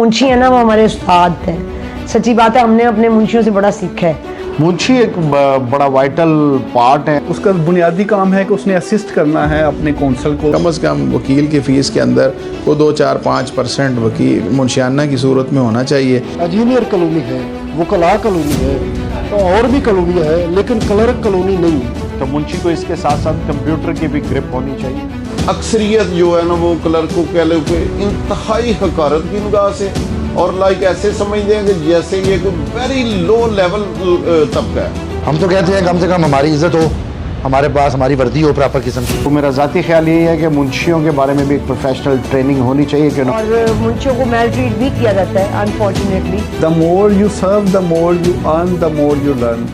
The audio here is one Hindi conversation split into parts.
मुंशी है ना, वो हमारे उस्ताद हैं। सच्ची बात है, हमने अपने मुंशियों से बड़ा सीखा है। मुंशी एक बड़ा वाइटल पार्ट है। उसका बुनियादी काम है कि उसने असिस्ट करना है अपने कौंसल को। कम से कम वकील की फ़ीस के अंदर वो 2-4-5% वकील मुंशियाना की सूरत में होना चाहिए। इंजीनियर कॉलोनी है, वकला कॉलोनी है, तो और भी कॉलोनी है, लेकिन क्लर्क कॉलोनी नहीं है। तो मुंशी को इसके साथ साथ कंप्यूटर की भी ग्रिप होनी चाहिए। अक्सरियत जो है ना वो क्लर्क को कह लो कि इंतहाई हकारत की निगाह से और लाइक ऐसे समझते हैं कि जैसे ये कोई वेरी लो लेवल तबका है। हम तो कहते हैं कम से कम हमारी इज्जत हो, हमारे पास हमारी वर्दी हो प्रॉपर किस्म की। तो मेरा ज़ाती ख्याल यही है कि मुंशियों के बारे में भी एक प्रोफेशनल ट्रेनिंग होनी चाहिए कि और मुंशियों को मेल ट्रीट भी किया जाता है unfortunately. The more you serve, the more you earn, the more you learn.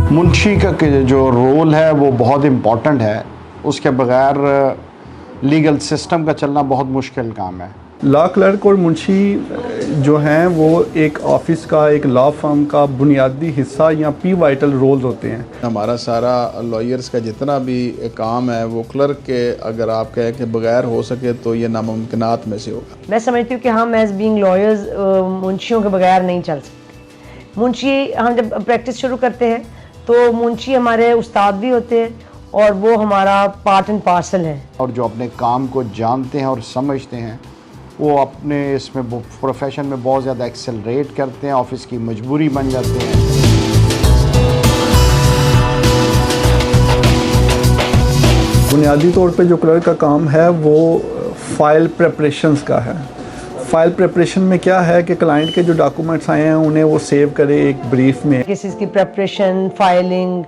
मुंशी का जो रोल है वो बहुत इम्पॉर्टेंट है। उसके बगैर लीगल सिस्टम का चलना बहुत मुश्किल काम है। लॉ क्लर्क और मुंशी जो हैं वो एक ऑफिस का, एक लॉ फर्म का बुनियादी हिस्सा या पिवटल रोल्स होते हैं। हमारा सारा लॉयर्स का जितना भी काम है वो क्लर्क के अगर आप कहें कि बगैर हो सके तो ये नामुमकिनात में से होगा। मैं समझती हूँ कि हम एज बीइंग लॉयर्स मुंशियों के बगैर नहीं चल सकते। मुंशी, हम जब प्रैक्टिस शुरू करते हैं तो मुंशी हमारे उस्ताद भी होते हैं और वो हमारा पार्ट एंड पार्सल है। और जो अपने काम को जानते हैं और समझते हैं वो अपने इसमें प्रोफेशन में बहुत ज़्यादा एक्सेलरेट करते हैं, ऑफिस की मजबूरी बन जाते हैं। बुनियादी तौर पे जो क्लर्क का काम है वो फाइल प्रेपरेशंस का है। फाइल प्रेपरेशन में क्या है कि क्लाइंट के जो डॉक्यूमेंट्स आए हैं उन्हें वो सेव करे एक ब्रीफ में। केसेस की प्रेपरेशन, फाइलिंग,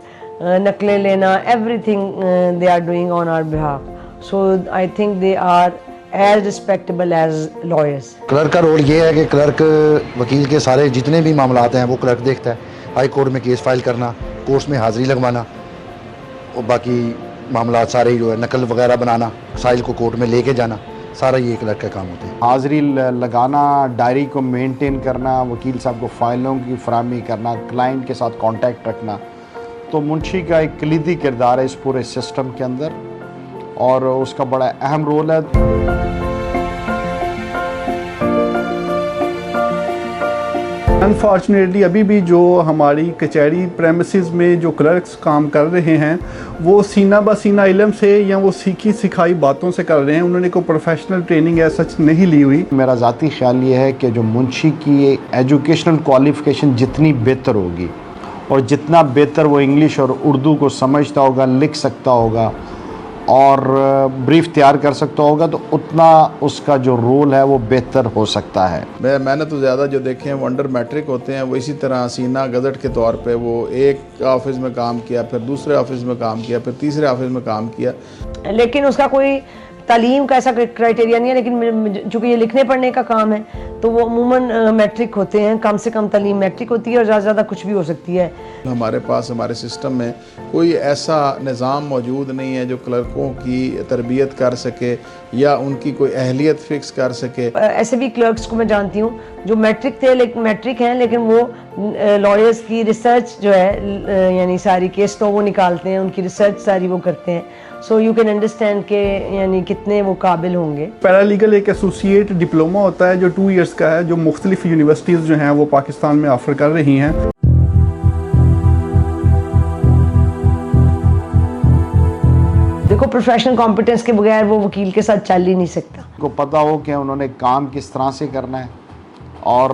नकलें लेना, everything they are doing on our behalf. So I think they are as respectable as lawyers. Clerk का रोल ये है कि क्लर्क वकील के सारे जितने भी मामलात हैं वो क्लर्क देखता है। हाई कोर्ट में केस फाइल करना, कोर्ट्स में हाज़िरी लगवाना और बाकी मामलात सारे जो है नकल वगैरह बनाना, साइल को कोर्ट में लेके जाना, सारा ये क्लर्क का काम होता है। हाज़िरी लगाना, डायरी को मेंटेन करना, वकील साहब को फाइलों की फराहमी करना, क्लाइंट के साथ कांटेक्ट रखना, तो मुंशी का एक कलीदी किरदार है इस पूरे सिस्टम के अंदर और उसका बड़ा अहम रोल है। अनफॉर्चुनेटली अभी भी जो हमारी कचहरी प्रेमिसेस में जो क्लर्क्स काम कर रहे हैं वो सीना ब सीना इल्म से या वो सीखी सिखाई बातों से कर रहे हैं। उन्होंने कोई प्रोफेशनल ट्रेनिंग ऐसा नहीं ली हुई। मेरा ज़ाती ख्याल ये है कि जो मुंशी की एजुकेशनल क्वालिफ़िकेशन जितनी बेहतर होगी और जितना बेहतर वो इंग्लिश और उर्दू को समझता होगा, लिख सकता होगा और ब्रीफ तैयार कर सकता होगा, तो उतना उसका जो रोल है वो बेहतर हो सकता है। मैंने तो ज़्यादा जो देखे हैं वो अंडर मैट्रिक होते हैं, वो इसी तरह सीना गज़ट के तौर पे वो एक ऑफिस में काम किया, फिर दूसरे ऑफिस में काम किया, फिर तीसरे ऑफिस में काम किया। लेकिन उसका कोई तालीम का ऐसा क्राइटेरिया नहीं है। लेकिन चूँकि ये लिखने पढ़ने का काम है तो वो अमूमन मैट्रिक होते हैं, कम से कम तालीम मैट्रिक होती है और ज़्यादा से ज़्यादा कुछ भी हो सकती है। हमारे पास हमारे सिस्टम में कोई ऐसा निज़ाम मौजूद नहीं है जो क्लर्कों की तरबियत कर सके या उनकी कोई अहलियत फिक्स कर सके। ऐसे भी क्लर्क्स को मैं जानती हूँ जो मैट्रिक थे, लेकिन मैट्रिक हैं, लेकिन वो लॉयर्स की रिसर्च जो है यानी सारी केस तो वो निकालते हैं, उनकी रिसर्च सारी वो करते हैं। सो यू कैन अंडरस्टैंड के यानी कितने वो काबिल होंगे। पैरालीगल एक एसोसिएट डिप्लोमा होता है जो 2 इयर्स का है, जो मुख्तलिफ यूनिवर्सिटीज़ जो हैं वो पाकिस्तान में ऑफ़र कर रही हैं। देखो, प्रोफेशनल कॉम्पिटेंस के बगैर वो वकील के साथ चल ही नहीं सकता। को पता हो कि उन्होंने काम किस तरह से करना है और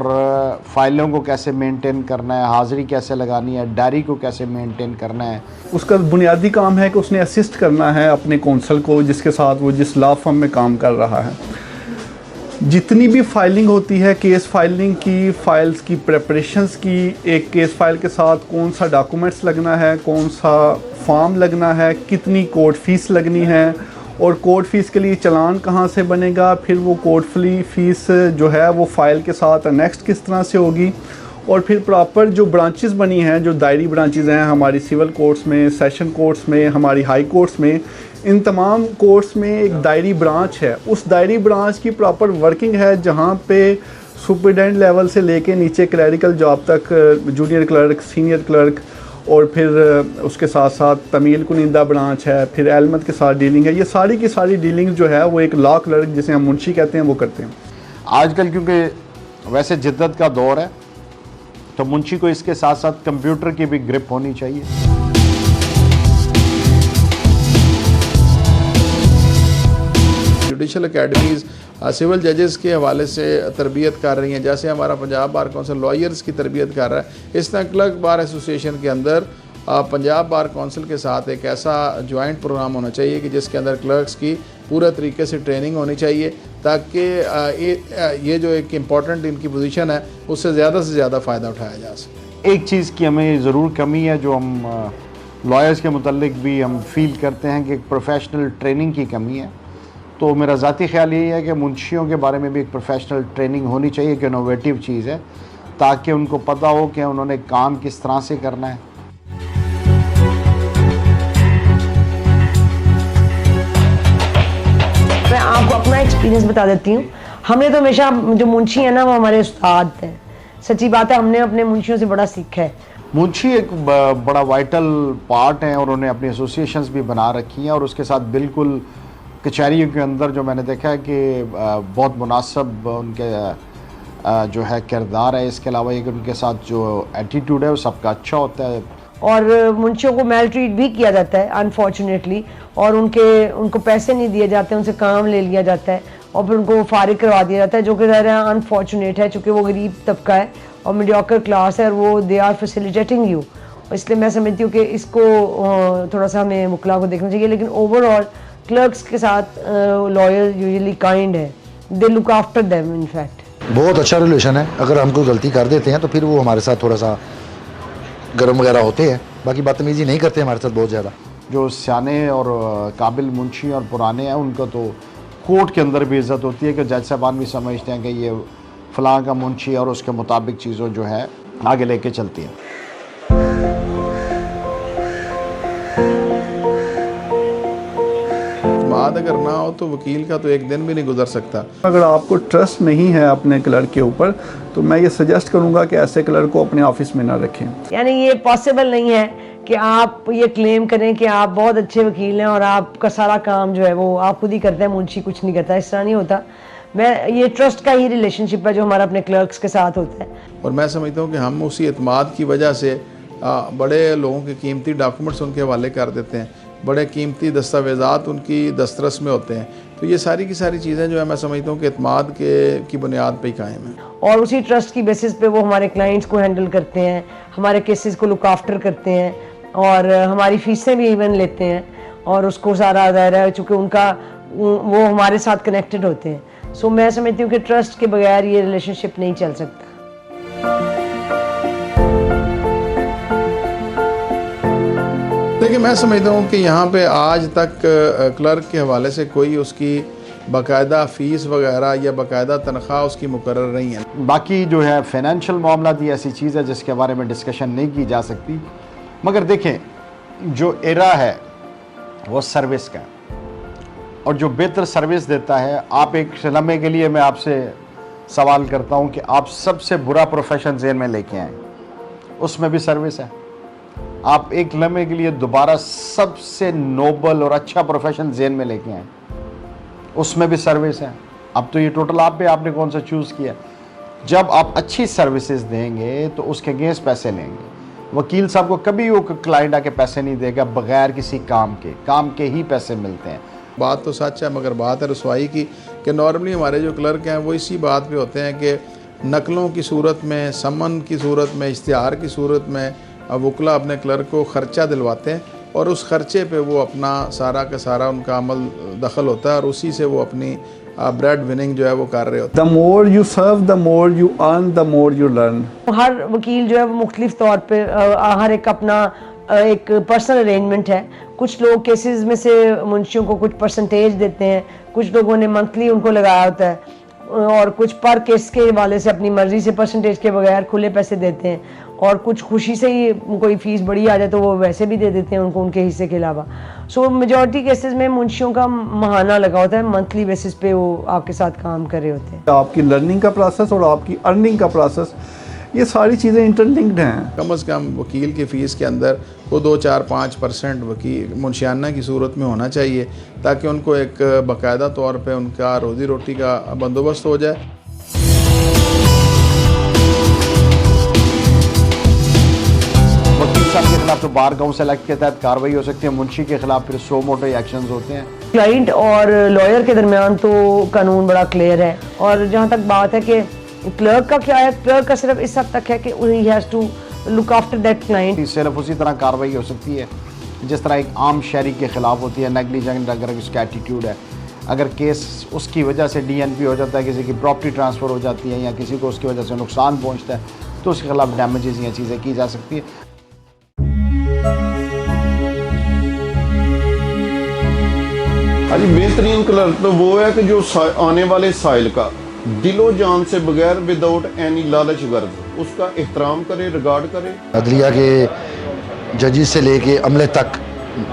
फाइलों को कैसे मेंटेन करना है, हाज़िरी कैसे लगानी है, डायरी को कैसे मेंटेन करना है। उसका बुनियादी काम है कि उसने असिस्ट करना है अपने कौंसल को जिसके साथ वो जिस लॉ फर्म में काम कर रहा है। जितनी भी फाइलिंग होती है, केस फाइलिंग की, फाइल्स की प्रेपरेशंस की, एक केस फाइल के साथ कौन सा डॉक्यूमेंट्स लगना है, कौन सा फॉर्म लगना है, कितनी कोर्ट फीस लगनी है और कोर्ट फीस के लिए चालान कहाँ से बनेगा, फिर वो कोर्ट फीस जो है वो फ़ाइल के साथ नेक्स्ट किस तरह से होगी, और फिर प्रॉपर जो ब्रांचेस बनी हैं, जो दायरी ब्रांचेस हैं हमारी सिविल कोर्ट्स में, सेशन कोर्ट्स में, हमारी हाई कोर्ट्स में, इन तमाम कोर्ट्स में एक दायरी ब्रांच है। उस दायरी ब्रांच की प्रॉपर वर्किंग है जहाँ पे सुपरिटेंडेंट लेवल से लेके नीचे क्लरिकल जॉब तक, जूनियर क्लर्क, सीनियर क्लर्क, और फिर उसके साथ साथ तमील कुनिंदा ब्रांच है, फिर एलमत के साथ डीलिंग है। ये सारी की सारी डीलिंग जो है वो एक लॉ क्लर्क जिसे हम मुंशी कहते हैं वो करते हैं। आजकल क्योंकि वैसे जिद्दत का दौर है तो मुंशी को इसके साथ साथ कंप्यूटर की भी ग्रिप होनी चाहिए। जुडिशल अकेडमीज़ सिविल जजेस के हवाले से तरबियत कर रही हैं, जैसे हमारा पंजाब बार कौंसिल लॉयर्स की तरबियत कर रहा है। इस तरह क्लर्क बार एसोसिएशन के अंदर पंजाब बार कौंसिल के साथ एक ऐसा जॉइंट प्रोग्राम होना चाहिए कि जिसके अंदर क्लर्क्स की पूरे तरीके से ट्रेनिंग होनी चाहिए ताकि ये जो एक इम्पॉर्टेंट इनकी पोजीशन है उससे ज़्यादा फ़ायदा उठाया जा सके। एक चीज़ की हमें ज़रूर कमी है जो हम लॉयर्स के मुतल्लिक भी हम फील करते हैं कि एक प्रोफेशनल ट्रेनिंग की कमी है। तो मेरा ज़ाती ख्याल यही है कि मुंशियों के बारे में भी एक प्रोफेशनल ट्रेनिंग होनी चाहिए, एक इनोवेटिव चीज़ है, ताकि उनको पता हो कि उन्होंने काम किस तरह से करना है। मैं आपको अपना एक्सपीरियंस बता देती हूँ। हमने तो हमेशा, जो मुंशी है ना वो हमारे उस्ताद हैं। सच्ची बात है, हमने अपने मुंशियों से बड़ा सीखा है। मुंशी एक बड़ा वाइटल पार्ट है और उन्हें अपनी एसोसिएशंस भी बना रखी हैं और उसके साथ बिल्कुल कचहरियों के अंदर जो मैंने देखा है कि बहुत मुनासिब उनके जो है किरदार है। इसके अलावा एक उनके साथ जो एटीट्यूड है वो सबका अच्छा होता है। और मुंशियों को मेल ट्रीट भी किया जाता है अनफॉर्चुनेटली, और उनको पैसे नहीं दिए जाते, उनसे काम ले लिया जाता है और फिर उनको फारिग करवा दिया जाता है, जो कि ज़रा अनफॉर्चुनेट है चूँकि वो गरीब तबका है और मीडियोकर क्लास है और वो दे आर फैसिलिटेटिंग यू। इसलिए मैं समझती हूँ कि इसको थोड़ा सा हमें मुकला को देखना चाहिए। लेकिन ओवरऑल क्लर्क्स के साथ लॉयर यूजुअली काइंड है, they look after them. In fact बहुत अच्छा रिलेशन है। अगर हम कोई गलती कर देते हैं तो फिर वो हमारे साथ थोड़ा सा गर्म वगैरह होते हैं, बाकी बदतमीज़ी नहीं करते हमारे साथ बहुत ज़्यादा। जो सियाने और काबिल मुंशी और पुराने हैं उनको तो कोर्ट के अंदर भी इज़्ज़त होती है कि जज साहबान भी समझते हैं कि ये फ़लाँ का मुंशी और उसके मुताबिक चीज़ों जो है आगे लेके चलती हैं। बात अगर ना हो तो वकील का तो एक दिन भी नहीं गुजर सकता। अगर आपको ट्रस्ट नहीं है अपने क्लर्क के ऊपर तो मैं ये सजेस्ट करूंगा कि ऐसे क्लर्क को अपने ऑफिस में ना रखें। यानी ये पॉसिबल नहीं है कि आप ये क्लेम करें कि आप बहुत अच्छे वकील हैं और आपका सारा काम जो है वो आप खुद ही करते हैं, मुंशी कुछ नहीं करता। इस तरह नहीं होता। ये ट्रस्ट का ही रिलेशनशिप है जो हमारा अपने क्लर्क्स के साथ होता है। और मैं समझता हूँ कि हम उसी एतमाद की वजह से बड़े लोगों के कीमती डॉक्यूमेंट्स उनके हवाले कर देते हैं, बड़े कीमती दस्तावेज़ात उनकी दस्तरस में होते हैं। तो ये सारी की सारी चीज़ें जो है मैं समझता हूँ कि एतमाद की बुनियाद पे ही कायम है। और उसी ट्रस्ट की बेसिस पे वो हमारे क्लाइंट्स को हैंडल करते हैं, हमारे केसेस को लुक आफ्टर करते हैं और हमारी फ़ीसें भी इवन लेते हैं और उसको सारा दायरा है चूँकि वो हमारे साथ कनेक्टेड होते हैं। सो मैं समझती हूँ कि ट्रस्ट के बगैर ये रिलेशनशिप नहीं चल सकता। देखिए, मैं समझता हूँ कि यहाँ पे आज तक क्लर्क के हवाले से कोई उसकी बाकायदा फ़ीस वगैरह या बाकायदा तनख्वाह उसकी मुकर्रर नहीं है। बाकी जो है फाइनेंशियल मामला भी ऐसी चीज़ है जिसके बारे में डिस्कशन नहीं की जा सकती, मगर देखें जो एरा है वो सर्विस का, और जो बेहतर सर्विस देता है, आप एक लम्हे के लिए मैं आपसे सवाल करता हूं कि आप सबसे बुरा प्रोफेशन ज़हन में लेके आए, उसमें भी सर्विस है। आप एक लम्हे के लिए दोबारा सबसे नोबल और अच्छा प्रोफेशन ज़हन में लेके आए, उसमें भी सर्विस है। अब तो ये टोटल आप पे, आपने कौन सा चूज़ किया। जब आप अच्छी सर्विसेज देंगे तो उसके अगेंस्ट पैसे लेंगे। वकील साहब को कभी वो क्लाइंट आके पैसे नहीं देगा बगैर किसी काम के ही पैसे मिलते हैं। बात तो सच है, मगर बात है रसवाई की कि नॉर्मली हमारे जो क्लर्क हैं वो इसी बात पे होते हैं कि नकलों की सूरत में, समन की सूरत में, इश्तिहार की सूरत में वकला अपने क्लर्क को ख़र्चा दिलवाते हैं और उस ख़र्चे पे वो अपना सारा का सारा उनका अमल दखल होता है और उसी से वो अपनी ब्रेड विनिंग जो है वो कर रहे होते हैं। The more you serve, the more you earn, the more you learn. हर वकील जो है वो मुख्तलिफ तौर पे हर एक अपना एक पर्सनल अरेंजमेंट है। कुछ लोग केसेस में से मुंशियों को कुछ परसेंटेज देते हैं, कुछ लोगों ने मंथली उनको लगाया होता है, और कुछ पर केस के हवाले से अपनी मर्जी से परसेंटेज के बगैर खुले पैसे देते हैं, और कुछ खुशी से ही कोई फीस बड़ी आ जाए तो वो वैसे भी दे देते हैं उनको उनके हिस्से के अलावा। सो मेजॉरिटी केसेस में मुंशियों का महाना लगा होता है, मंथली बेसिस पे वो आपके साथ काम कर रहे होते हैं। आपकी लर्निंग का प्रोसेस और आपकी अर्निंग का प्रोसेस, ये सारी चीज़ें इंटरलिंक्ड हैं। कम से कम वकील की फ़ीस के अंदर वो 2-4-5% वकील मुंशियाना की सूरत में होना चाहिए ताकि उनको एक बाकायदा तौर पे उनका रोज़ी रोटी का बंदोबस्त हो जाए। वकील साहब के खिलाफ तो बार काउंसिल एक्ट के तहत कार्रवाई हो सकती है, मुंशी के खिलाफ फिर सो मोटो एक्शंस होते हैं। क्लाइंट और लॉयर के दरमियान तो कानून बड़ा क्लियर है, और जहाँ तक बात है कि क्लर्क का क्या है, क्लर्क का सिर्फ इस हद तक है कि he has to look after that client. सिर्फ उसी तरह कार्रवाई हो सकती है जिस तरह एक आम शहरी के खिलाफ होती है, नेग्लिजेंट अगर उसका एटीट्यूड है, अगर केस उसकी वजह से DNP हो जाता है, किसी की प्रॉपर्टी ट्रांसफ़र हो जाती है या किसी को उसकी वजह से नुकसान पहुंचता है, तो उसके खिलाफ डैमेजेस या चीज़ें की जा सकती है। अजी बेहतरीन क्लर्क तो वो है कि जो आने वाले साइल का दिलो जान से बगैर विदाउट एनी लालच गर्ज उसका एहतराम करे, रिगार्ड करे। अदलिया के जजेस से लेके अमले तक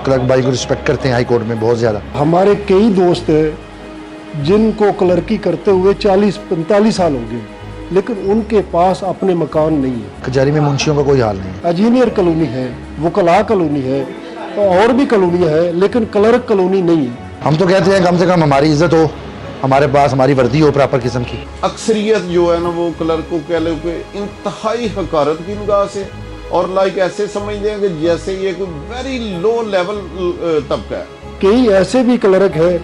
क्लर्क भाई को रिस्पेक्ट करते हैं हाई कोर्ट में बहुत ज़्यादा। हमारे कई दोस्त हैं जिनको क्लर्की करते हुए 40-45 साल हो गए, लेकिन उनके पास अपने मकान नहीं है। कचहरी में मुंशियों का कोई हाल नहीं है। इंजीनियर कॉलोनी है, वकला कॉलोनी है, तो और भी कॉलोनियाँ हैं, लेकिन क्लर्क कॉलोनी नहीं है। हम तो कहते हैं कम से कम हमारी इज्जत हो, हमारे पास हमारी वर्दी हो प्रॉपर किस्म की। अक्सरियत जो है ना वो क्लर्क को कह लो कि इंतहाई हकारत की निगाह से और लाइक ऐसे समझते हैं कि जैसे ये कोई वेरी लो लेवल तबका है। कई ऐसे भी क्लर्क हैं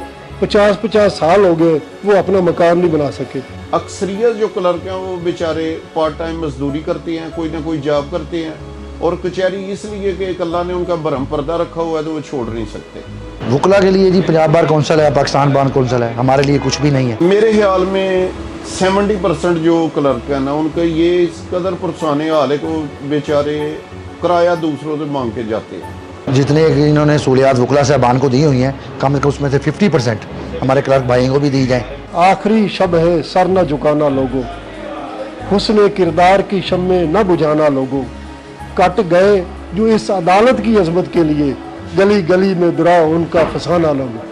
50-50 साल हो गए वो अपना मकान नहीं बना सके। अक्सरियत जो क्लर्क हैं वो बेचारे पार्ट टाइम मजदूरी करते हैं, कोई ना कोई जॉब करते हैं, और कचहरी इसलिए कि अल्लाह ने उनका भरम पर्दा रखा हुआ है तो वो छोड़ नहीं सकते। वकला के लिए जी पंजाब बार कौंसिल है, पाकिस्तान बार कौंसिल है, हमारे लिए कुछ भी नहीं है। मेरे ख्याल में 70% जो क्लर्क है ना उनका ये इस कदर पुरसाने हाल है कि बेचारे किराया दूसरों से मांग के जाते हैं। जितने इन्होंने सहूलियात वकला साहबान को दी हुई हैं, कम से कम उसमें से 50% हमारे क्लर्क भाइयों को भी दी जाए। आखिरी शब है सर न झुकाना लोगों, हुस्न किरदार की शम्मे न बुझाना लोगों, कट गए जो इस अदालत की अजमत के लिए, गली गली में दुरा उनका फसाना लोगों।